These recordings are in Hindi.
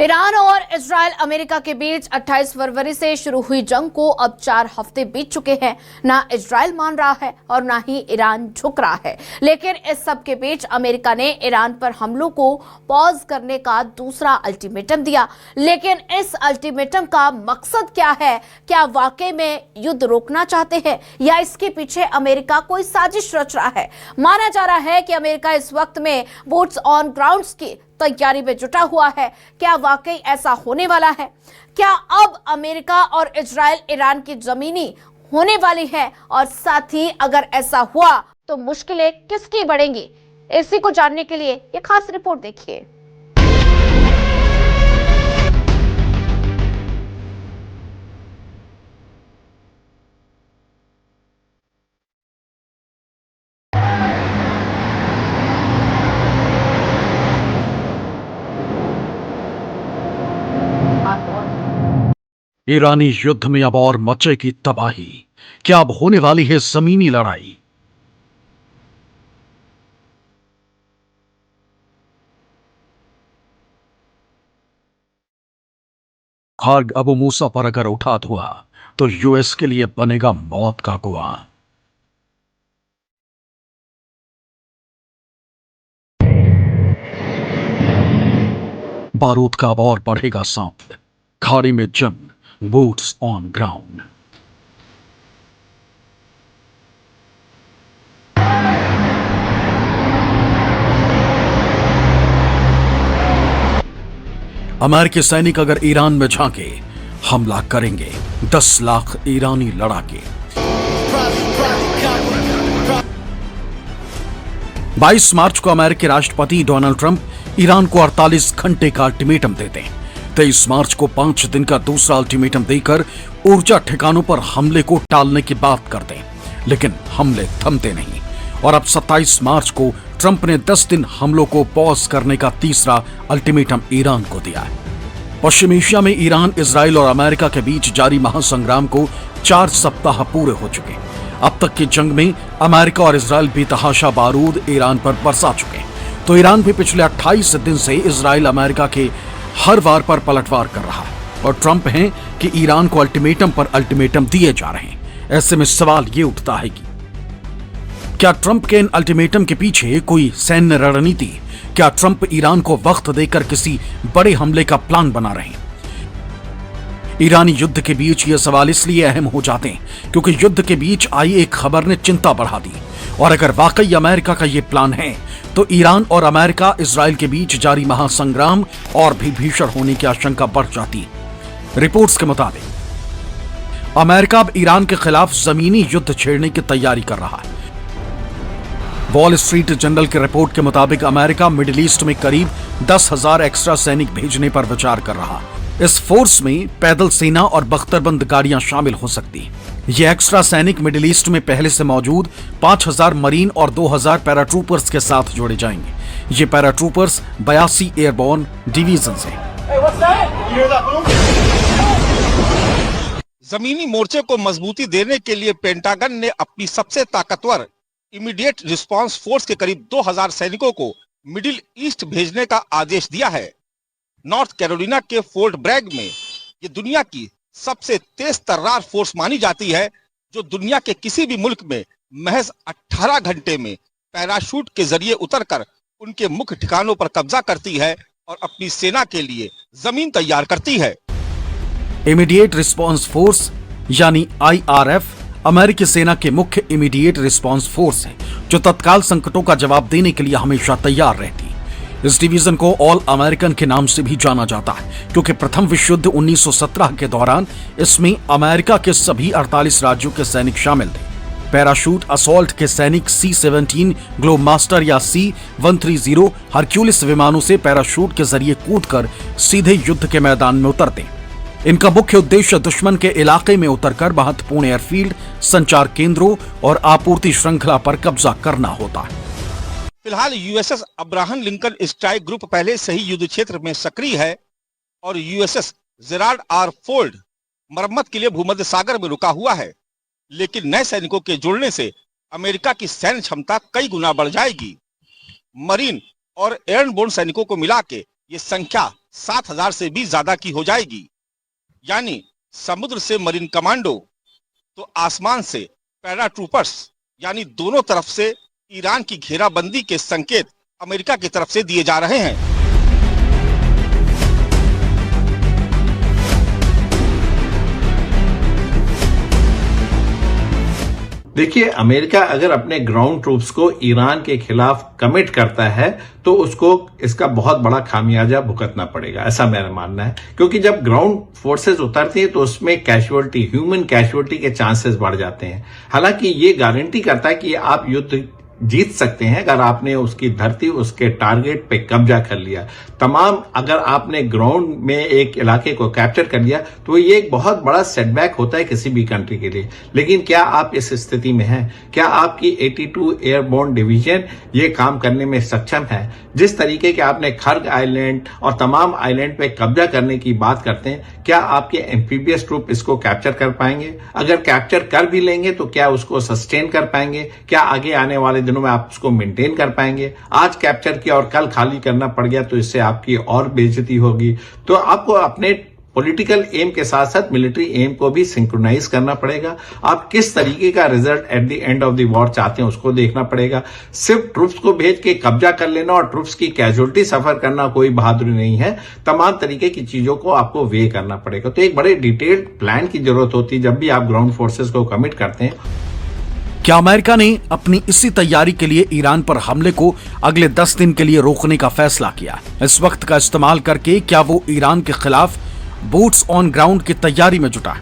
ईरान और इजराइल अमेरिका के बीच 28 फरवरी से शुरू हुई जंग को अब 4 हफ्ते बीत चुके हैं। ना इजराइल मान रहा है और ना ही ईरान झुक रहा है। लेकिन इस सब के बीच अमेरिका ने ईरान पर हमलों को पॉज करने का दूसरा अल्टीमेटम दिया। लेकिन इस अल्टीमेटम का मकसद क्या है? क्या वाकई में युद्ध रोकना चाहते हैं या इसके पीछे अमेरिका कोई साजिश रच रहा है? माना जा रहा है कि अमेरिका इस वक्त में बूट्स ऑन ग्राउंड्स की तैयारी में जुटा हुआ है। क्या वाकई ऐसा होने वाला है? क्या अब अमेरिका और इजराइल ईरान की जमीनी होने वाली है? और साथ ही अगर ऐसा हुआ तो मुश्किलें किसकी बढ़ेंगी? इसी को जानने के लिए ये खास रिपोर्ट देखिए। ईरानी युद्ध में अब और मचेगी तबाही। क्या अब होने वाली है जमीनी लड़ाई? आग अबू मूसा पर अगर उठा हुआ तो यूएस के लिए बनेगा मौत का कुआं। बारूद का अब और बढ़ेगा सांप। खाड़ी में जंग, बूट्स ऑन ग्राउंड। अमेरिकी सैनिक अगर ईरान में झांके, हमला करेंगे 10 लाख ईरानी लड़ाके। 22 मार्च को अमेरिकी राष्ट्रपति डोनाल्ड ट्रंप ईरान को 48 घंटे का अल्टीमेटम देते हैं। 23 मार्च को 5 दिन का दूसरा अल्टीमेटम देकर ऊर्जा ठिकानों पर हमले को टालने की बात करते हैं, लेकिन हमले थमते नहीं। और अब 27 मार्च को ट्रंप ने 10 दिन हमलों को पॉज करने का तीसरा अल्टीमेटम ईरान को दिया है। पश्चिम एशिया में ईरान, इजराइल और अमेरिका के बीच जारी महासंग्राम को 4 सप्ताह पूरे हो चुके। अब तक की जंग में अमेरिका और इजराइल बेतहाशा बारूद ईरान पर बरसा चुके। तो ईरान भी पिछले 28 दिन से इजराइल अमेरिका के हर वार पर पलटवार कर रहा है और ट्रंप हैं कि ईरान को अल्टीमेटम पर अल्टीमेटम दिए जा रहे हैं। ऐसे में सवाल ये उठता है कि क्या ट्रंप के इन अल्टीमेटम के पीछे कोई सैन्य रणनीति? क्या ट्रंप ईरान को वक्त देकर किसी बड़े हमले का प्लान बना रहे हैं? ईरानी युद्ध के बीच ये सवाल इसलिए अहम हो जाते हैं क्योंकि युद्ध के बीच आई एक खबर ने चिंता बढ़ा दी। और अगर वाकई अमेरिका का ये प्लान है तो ईरान और अमेरिका इजराइल के बीच जारी महासंग्राम और भी भीषण होने की आशंका बढ़ जाती है। रिपोर्ट्स के मुताबिक अमेरिका अब ईरान के खिलाफ जमीनी युद्ध छेड़ने की तैयारी कर रहा है। वॉल स्ट्रीट जर्नल की रिपोर्ट के मुताबिक अमेरिका मिडिल ईस्ट में करीब 10,000 एक्स्ट्रा सैनिक भेजने पर विचार कर रहा है। इस फोर्स में पैदल सेना और बख्तरबंद गाड़ियां शामिल हो सकती। ये एक्स्ट्रा सैनिक मिडिल ईस्ट में पहले से मौजूद 5,000 मरीन और 2,000 पैराट्रूपर्स के साथ जोड़े जाएंगे। ये पैराट्रूपर्स 82 एयरबोर्न डिवीजन से। जमीनी मोर्चे को मजबूती देने के लिए पेंटागन ने अपनी सबसे ताकतवर इमीडिएट रिस्पांस फोर्स के करीब 2,000 सैनिकों को मिडिल ईस्ट भेजने का आदेश दिया है। नॉर्थ कैरोलिना के फोर्ट ब्रैग में ये दुनिया की सबसे तेज तर्रार फोर्स मानी जाती है, जो दुनिया के किसी भी मुल्क में महज 18 घंटे में पैराशूट के जरिए उतरकर उनके मुख्य ठिकानों पर कब्जा करती है और अपनी सेना के लिए जमीन तैयार करती है। इमीडिएट रिस्पांस फोर्स यानी IRF अमेरिकी सेना के मुख्य इमीडिएट रिस्पांस फोर्स है, जो तत्काल संकटों का जवाब देने के लिए हमेशा तैयार रहती है। इस डिवीजन को ऑल अमेरिकन के नाम से भी जाना जाता है क्योंकि प्रथम विश्व युद्ध 1917 के दौरान इसमें अमेरिका के सभी 48 राज्यों के सैनिक शामिल थे। पैराशूट असॉल्ट के सैनिक C-17 ग्लोबमास्टर या C-130 हरक्यूलिस विमानों से पैराशूट के जरिए कूदकर सीधे युद्ध के मैदान में उतरते। इनका मुख्य उद्देश्य दुश्मन के इलाके में उतरकर महत्वपूर्ण एयरफील्ड, संचार केंद्रों और आपूर्ति श्रृंखला पर कब्जा करना होता है। फिलहाल USS Abraham Lincoln strike group पहले से ही युद्ध क्षेत्र में सक्रिय है और USS जेराल्ड आर फोर्ड मरम्मत के लिए भूमध्य सागर में रुका हुआ है। लेकिन नए सैनिकों के जुड़ने से अमेरिका की सैन्य क्षमता कई गुना बढ़ जाएगी। मरीन और एयरबोर्न सैनिकों को मिला के ये संख्या 7,000 से भी ज्यादा की हो जाएगी। यानी समुद्र से मरीन कमांडो तो आसमान से पैराट्रूपर्स, यानी दोनों तरफ से ईरान की घेराबंदी के संकेत अमेरिका की तरफ से दिए जा रहे हैं। देखिए, अमेरिका अगर अपने ग्राउंड ट्रूप्स को ईरान के खिलाफ कमिट करता है तो उसको इसका बहुत बड़ा खामियाजा भुगतना पड़ेगा, ऐसा मेरा मानना है। क्योंकि जब ग्राउंड फोर्सेस उतरती है तो उसमें कैजुअलिटी, ह्यूमन कैजुअलिटी के चांसेस बढ़ जाते हैं। हालांकि ये गारंटी करता है कि आप युद्ध जीत सकते हैं अगर आपने उसकी धरती, उसके टारगेट पे कब्जा कर लिया। अगर आपने ग्राउंड में एक इलाके को कैप्चर कर लिया तो ये एक बहुत बड़ा सेटबैक होता है किसी भी कंट्री के लिए। लेकिन क्या आप इस स्थिति में हैं? क्या आपकी 82 एयरबोर्न डिवीजन ये काम करने में सक्षम है? जिस तरीके के आपने खर्ग आइलैंड और तमाम आइलैंड पे कब्जा करने की बात करते हैं, क्या आपके एम्फीबियस ट्रूप इसको कैप्चर कर पाएंगे? अगर कैप्चर कर भी लेंगे तो क्या उसको सस्टेन कर पाएंगे? क्या आगे आने वाले दिनों में आप उसको मेंटेन कर पाएंगे? आज कैप्चर किया और कल खाली करना पड़ गया तो इससे आपकी और बेइज्जती होगी। तो आपको अपने पॉलिटिकल एम के साथ साथ मिलिट्री एम को भी सिंक्रोनाइज करना पड़ेगा। आप किस तरीके का result at the end of the war चाहते हैं उसको देखना पड़ेगा। सिर्फ ट्रूप्स को भेज के कब्जा कर लेना और ट्रूप्स की कैजुअलिटी सफर करना कोई बहादुरी नहीं है। तमाम तरीके की चीजों को आपको वे करना पड़ेगा। तो एक बड़े डिटेल्ड प्लान की जरूरत होती है जब भी आप ग्राउंड फोर्सेस को कमिट करते हैं। क्या अमेरिका ने अपनी इसी तैयारी के लिए ईरान पर हमले को अगले 10 दिन के लिए रोकने का फैसला किया? इस वक्त का इस्तेमाल करके क्या वो ईरान के खिलाफ बूट्स ऑन ग्राउंड की तैयारी में जुटा?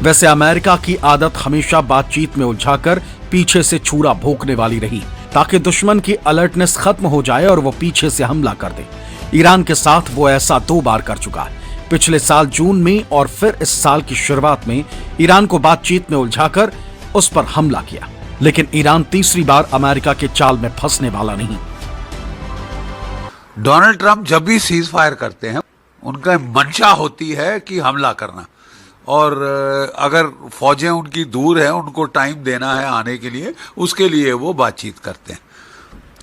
वैसे अमेरिका की आदत हमेशा बातचीत में उलझाकर पीछे से छुरा भोंकने वाली रही, ताकि दुश्मन की अलर्टनेस खत्म हो जाए और वो पीछे से हमला कर दे। ईरान के साथ वो ऐसा 2 बार कर चुका है, पिछले साल जून में और फिर इस साल की शुरुआत में ईरान को बातचीत में उलझाकर उस पर हमला किया। लेकिन ईरान तीसरी बार अमेरिका के चाल में फंसने वाला नहीं। डोनाल्ड ट्रंप जब भी सीज फायर करते हैं, उनका मंशा होती है कि हमला करना, और अगर फौजें उनकी दूर है, उनको टाइम देना है आने के लिए, उसके लिए वो बातचीत करते हैं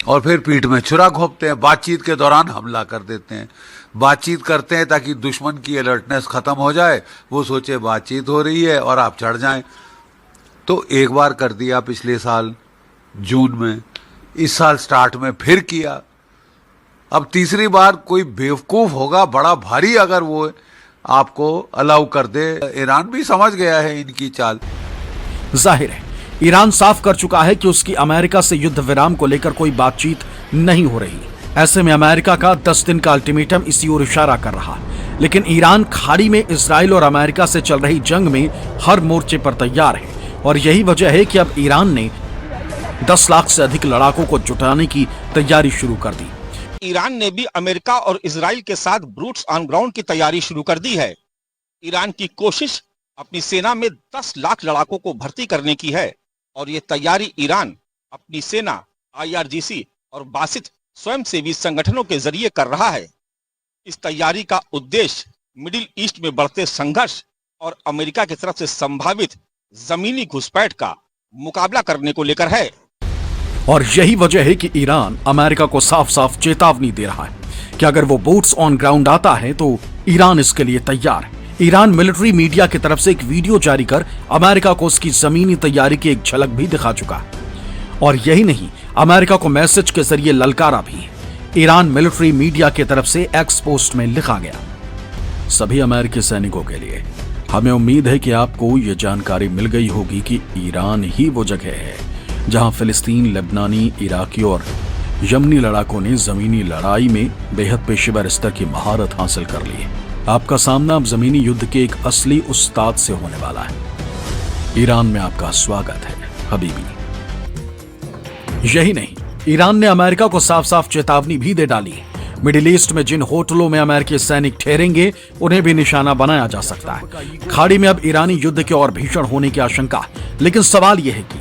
और फिर पीठ में छुरा घोंपते हैं। बातचीत के दौरान हमला कर देते हैं। बातचीत करते हैं ताकि दुश्मन की अलर्टनेस खत्म हो जाए, वो सोचे बातचीत हो रही है और आप चढ़ जाएं। तो एक बार कर दिया पिछले साल जून में, इस साल स्टार्ट में फिर किया। अब तीसरी बार कोई बेवकूफ होगा बड़ा भारी अगर वो आपको अलाउ कर दे। ईरान भी समझ गया है इनकी चाल। जाहिर है ईरान साफ कर चुका है कि उसकी अमेरिका से युद्ध विराम को लेकर कोई बातचीत नहीं हो रही। ऐसे में अमेरिका का 10 दिन का अल्टीमेटम इसी ओर इशारा कर रहा। लेकिन ईरान खाड़ी में इजराइल और अमेरिका से चल रही जंग में हर मोर्चे पर तैयार है, और यही वजह है कि अब ईरान ने 10 लाख से अधिक लड़ाकों को जुटाने की तैयारी शुरू कर दी। ईरान ने भी अमेरिका और इजराइल के साथ ब्रूट्स ऑन ग्राउंड की तैयारी शुरू कर दी है। ईरान की कोशिश अपनी सेना में 10 लाख लड़ाकों को भर्ती करने की है, और ये तैयारी ईरान अपनी सेना, IRGC और बासित स्वयंसेवी संगठनों के जरिए कर रहा है। इस तैयारी का उद्देश्य मिडिल ईस्ट में बढ़ते संघर्ष और अमेरिका की तरफ से संभावित जमीनी घुसपैठ का मुकाबला करने को लेकर है। और यही वजह है कि ईरान अमेरिका को साफ साफ चेतावनी दे रहा है कि अगर वो बूट्स ऑन ग्राउंड आता है तो ईरान इसके लिए तैयार है। ईरान मिलिट्री मीडिया की तरफ से एक वीडियो जारी कर अमेरिका को उसकी जमीनी तैयारी की एक झलक भी दिखा चुका है। और यही नहीं, अमेरिका को मैसेज के जरिए ललकारा भी है। ईरान मिलिट्री मीडिया की तरफ से एक्स पोस्ट में लिखा गया, सभी अमेरिकी सैनिकों के लिए हमें उम्मीद है कि आपको ये जानकारी मिल गई होगी कि ईरान ही वो जगह है जहां फिलिस्तीन, लेबनानी, इराकी और यमनी लड़ाकों ने जमीनी लड़ाई में बेहद पेशेवर स्तर की महारत हासिल कर ली है। आपका सामना अब जमीनी युद्ध के एक असली उस्ताद से होने वाला है। ईरान में आपका स्वागत है हबीबी। यही नहीं, ईरान ने अमेरिका को साफ साफ चेतावनी भी दे डाली है। मिडिल ईस्ट में जिन होटलों में अमेरिकी सैनिक ठहरेंगे उन्हें भी निशाना बनाया जा सकता है। खाड़ी में अब ईरानी युद्ध के और भीषण होने की आशंका। लेकिन सवाल यह है कि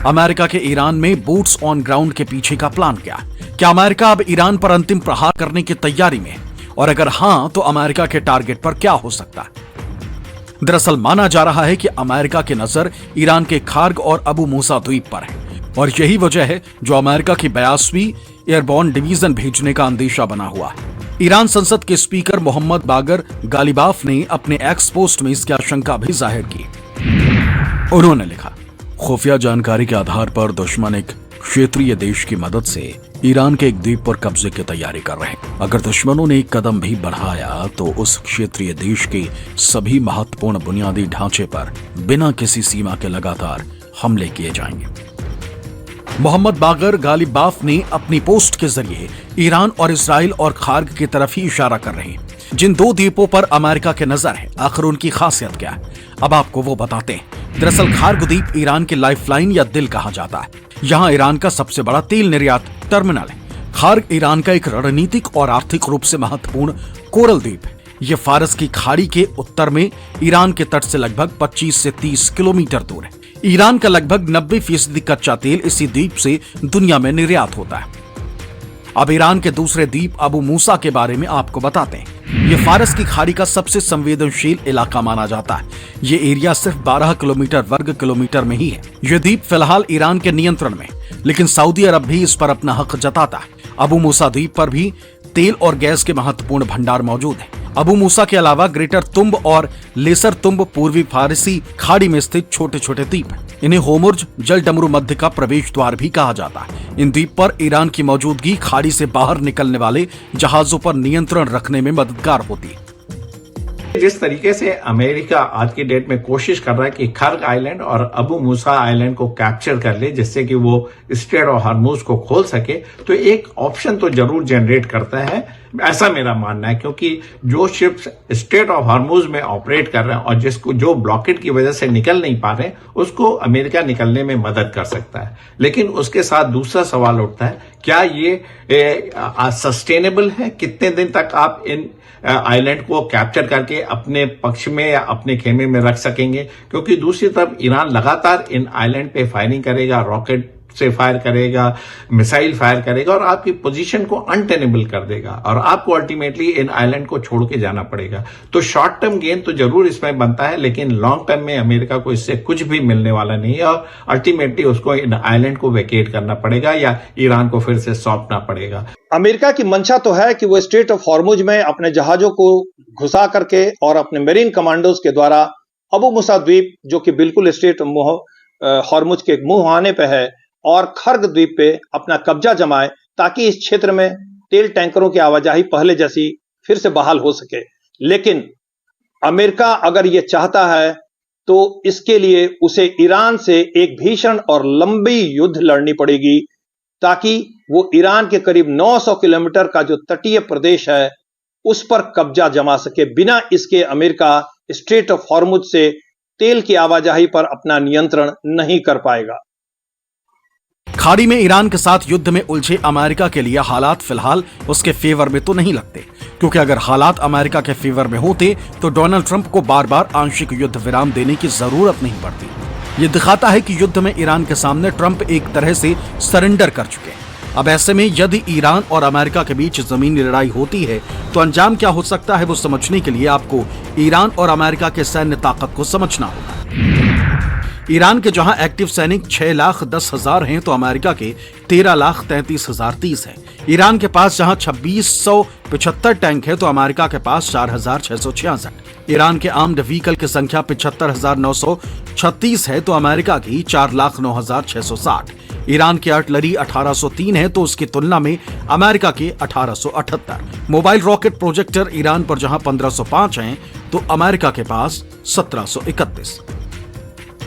अमेरिका के ईरान में बूट्स ऑन ग्राउंड के पीछे का प्लान क्या अमेरिका अब ईरान पर अंतिम प्रहार करने की तैयारी में है? और अगर हां, तो अमेरिका के टारगेट पर क्या हो सकता है? दरअसल माना जा रहा है कि अमेरिका की नजर ईरान के खार्ग और अबू मूसा द्वीप पर है। और यही वजह है जो अमेरिका की 82वीं एयरबॉर्न डिवीजन भेजने का अंदेशा बना हुआ है। ईरान संसद के स्पीकर मोहम्मद बागर गालिबाफ ने अपने एक्स पोस्ट में इसकी आशंका भी जाहिर की। उन्होंने लिखा, खुफिया जानकारी के आधार पर दुश्मन एक क्षेत्रीय देश की मदद से ईरान के एक द्वीप पर कब्जे की तैयारी कर रहे हैं। अगर दुश्मनों ने एक कदम भी बढ़ाया तो उस क्षेत्रीय देश के सभी महत्वपूर्ण बुनियादी ढांचे पर बिना किसी सीमा के लगातार हमले किए जाएंगे। मोहम्मद बागर गालिबाफ ने अपनी पोस्ट के जरिए ईरान और इजराइल और खार्ग की तरफ ही इशारा कर रहे हैं, जिन दो द्वीपों पर अमेरिका के नजर है। आखिर उनकी खासियत क्या है, अब आपको वो बताते हैं। दरअसल खार्ग द्वीप ईरान की लाइफलाइन या दिल कहा जाता है। यहाँ ईरान का सबसे बड़ा तेल निर्यात टर्मिनल है। खार्ग ईरान का एक रणनीतिक और आर्थिक रूप से महत्वपूर्ण कोरल द्वीप है। यह फारस की खाड़ी के उत्तर में ईरान के तट से लगभग 25 से 30 किलोमीटर दूर है। ईरान का लगभग 90% कच्चा तेल इसी द्वीप से दुनिया में निर्यात होता है। अब ईरान के दूसरे द्वीप अबू मूसा के बारे में आपको बताते हैं। यह फारस की खाड़ी का सबसे संवेदनशील इलाका माना जाता है। यह एरिया सिर्फ 12 किलोमीटर वर्ग किलोमीटर में ही है। यह द्वीप फिलहाल ईरान के नियंत्रण में, लेकिन सऊदी अरब भी इस पर अपना हक जताता है। अबू मूसा द्वीप पर भी तेल और गैस के महत्वपूर्ण भंडार मौजूद है। अबू मूसा के अलावा ग्रेटर तुम्ब और लेसर तुम्ब पूर्वी फारसी खाड़ी में स्थित छोटे छोटे द्वीप हैं। इन्हें होमुर्ज जल डमरू मध्य का प्रवेश द्वार भी कहा जाता है। इन द्वीप पर ईरान की मौजूदगी खाड़ी से बाहर निकलने वाले जहाजों पर नियंत्रण रखने में मददगार होती है। जिस तरीके से अमेरिका आज की डेट में कोशिश कर रहा है कि खर्ग आइलैंड और अबू मूसा आइलैंड को कैप्चर कर ले, जिससे कि वो स्ट्रेट ऑफ हॉर्मुज को खोल सके, तो एक ऑप्शन तो जरूर जनरेट करता है, ऐसा मेरा मानना है। क्योंकि जो शिप्स स्ट्रेट ऑफ हॉर्मुज में ऑपरेट कर रहे हैं और जिसको जो ब्लॉकेट की वजह से निकल नहीं पा रहे, उसको अमेरिका निकलने में मदद कर सकता है। लेकिन उसके साथ दूसरा सवाल उठता है, क्या ये सस्टेनेबल है? कितने दिन तक आप इन आइलैंड को कैप्चर करके अपने पक्ष में या अपने खेमे में रख सकेंगे? क्योंकि दूसरी तरफ ईरान लगातार इन आइलैंड पे फायरिंग करेगा, रॉकेट से फायर करेगा, मिसाइल फायर करेगा और आपकी पोजीशन को अनटेनेबल कर देगा और आपको अल्टीमेटली इन आइलैंड को छोड़ के जाना पड़ेगा। तो शॉर्ट टर्म गेन तो जरूर इसमें बनता है, लेकिन लॉन्ग टर्म में अमेरिका को इससे कुछ भी मिलने वाला नहीं है और अल्टीमेटली उसको इन आइलैंड को वेकेट करना पड़ेगा या ईरान को फिर से सौंपना पड़ेगा। अमेरिका की मंशा तो है कि वो स्ट्रेट ऑफ हॉर्मुज में अपने जहाजों को घुसा करके और अपने मेरीन कमांडोज के द्वारा अबू मूसा द्वीप, जो कि बिल्कुल स्ट्रेट हॉर्मुज के मुंहाने पे है, और खर्ग द्वीप पे अपना कब्जा जमाए, ताकि इस क्षेत्र में तेल टैंकरों की आवाजाही पहले जैसी फिर से बहाल हो सके। लेकिन अमेरिका अगर ये चाहता है तो इसके लिए उसे ईरान से एक भीषण और लंबी युद्ध लड़नी पड़ेगी, ताकि वो ईरान के करीब 900 किलोमीटर का जो तटीय प्रदेश है उस पर कब्जा जमा सके। बिना इसके अमेरिका स्ट्रेट ऑफ हॉर्मुज से तेल की आवाजाही पर अपना नियंत्रण नहीं कर पाएगा। खाड़ी में ईरान के साथ युद्ध में उलझे अमेरिका के लिए हालात फिलहाल उसके फेवर में तो नहीं लगते, क्योंकि अगर हालात अमेरिका के फेवर में होते तो डोनाल्ड ट्रंप को बार बार आंशिक युद्ध विराम देने की जरूरत नहीं पड़ती। ये दिखाता है कि युद्ध में ईरान के सामने ट्रंप एक तरह से सरेंडर कर चुके हैं। अब ऐसे में यदि ईरान और अमेरिका के बीच जमीनी लड़ाई होती है तो अंजाम क्या हो सकता है, वो समझने के लिए आपको ईरान और अमेरिका के सैन्य ताकत को समझना होगा। ईरान के जहां एक्टिव सैनिक 6,10,000 हैं तो अमेरिका के 13,33,030 हैं। ईरान के पास जहां 2,675 टैंक है तो अमेरिका के पास 4,666। ईरान के आर्म्ड व्हीकल की संख्या 75,936 है तो अमेरिका की 4,09,660। ईरान की आर्टिलरी 1,803 है तो उसकी तुलना में अमेरिका के 1,878। मोबाइल रॉकेट प्रोजेक्टर ईरान पर जहां 1,505 हैं तो अमेरिका के पास 1,731।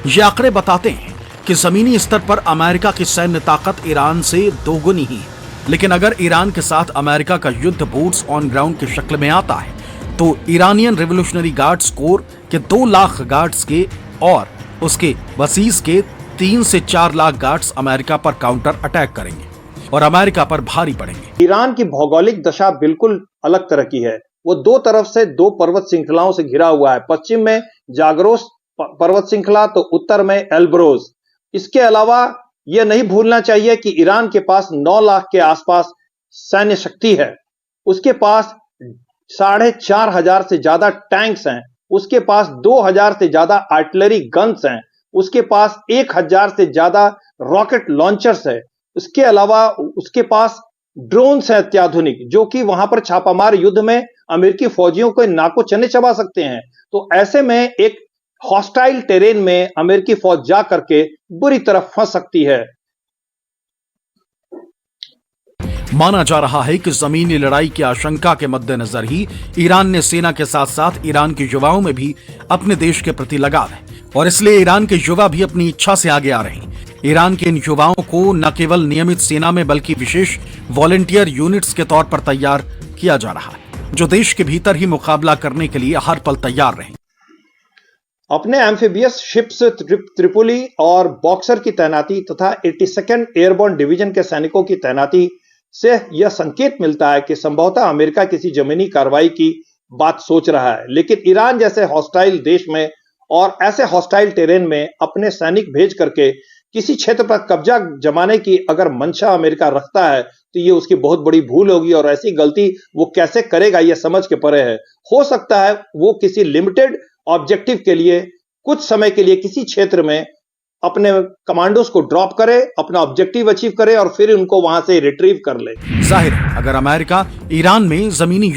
ये आंकड़े बताते हैं कि जमीनी स्तर पर अमेरिका की सैन्य ताकत ईरान से दोगुनी ही है। लेकिन अगर ईरान के साथ अमेरिका का युद्ध बूट्स ऑन ग्राउंड की शक्ल में आता है तो ईरानियन रिवोल्यूशनरी गार्ड्स कोर के 2 लाख गार्ड्स के और उसके बसीस के 3 से 4 लाख गार्ड्स अमेरिका पर काउंटर अटैक करेंगे और अमेरिका पर भारी पड़ेंगे। ईरान की भौगोलिक दशा बिल्कुल अलग तरह की है। वो दो तरफ से 2 पर्वत श्रृंखलाओं से घिरा हुआ है। पश्चिम में जागरोस पर्वत श्रृंखला तो उत्तर में एल्ब्रोज। इसके अलावा यह नहीं भूलना चाहिए कि ईरान के पास 9 लाख के आसपास सैन्य शक्ति है। उसके पास 4,500 से ज्यादा टैंक्स हैं। उसके पास 2,000 से ज्यादा आर्टिलरी गन्स हैं। उसके पास 1,000 से ज्यादा रॉकेट लॉन्चर्स है, इसके अलावा उसके पास ड्रोन्स हैं अत्याधुनिक, जो कि वहां पर छापामार युद्ध में अमेरिकी फौजियों को नाको चने चबा सकते हैं। तो ऐसे में एक हॉस्टाइल टेरेन में अमेरिकी फौज जा करके बुरी तरह फंस सकती है। माना जा रहा है कि जमीनी लड़ाई की आशंका के मद्देनजर ही ईरान ने सेना के साथ साथ ईरान के युवाओं में भी अपने देश के प्रति लगाव है और इसलिए ईरान के युवा भी अपनी इच्छा से आगे आ रहे हैं। ईरान के इन युवाओं को न केवल नियमित सेना में बल्कि विशेष वॉलंटियर यूनिट्स के तौर पर तैयार किया जा रहा है, जो देश के भीतर ही मुकाबला करने के लिए हर पल तैयार रहें। अपने एम्फीबियस शिप्स त्रिपोली और बॉक्सर की तैनाती तथा 82nd एयरबोर्न डिवीजन के सैनिकों की तैनाती से यह संकेत मिलता है कि संभवतः अमेरिका किसी जमीनी कार्रवाई की बात सोच रहा है, लेकिन ईरान जैसे हॉस्टाइल देश में और ऐसे हॉस्टाइल टेरेन में अपने सैनिक भेज करके किसी क्षेत्र पर कब्जा जमाने की अगर मंशा अमेरिका रखता है तो ये उसकी बहुत बड़ी भूल होगी और ऐसी गलती वो कैसे करेगा ये समझ के परे है। हो सकता है वो किसी लिमिटेड ऑब्जेक्टिव के लिए कुछ समय के लिए किसी क्षेत्र में अपने कमांडोज को ड्रॉप करे, अपना ऑब्जेक्टिव अचीव करे और फिर उनको वहां से रिट्रीव कर ले। जाहिर है अगर अमेरिका ईरान में जमीनी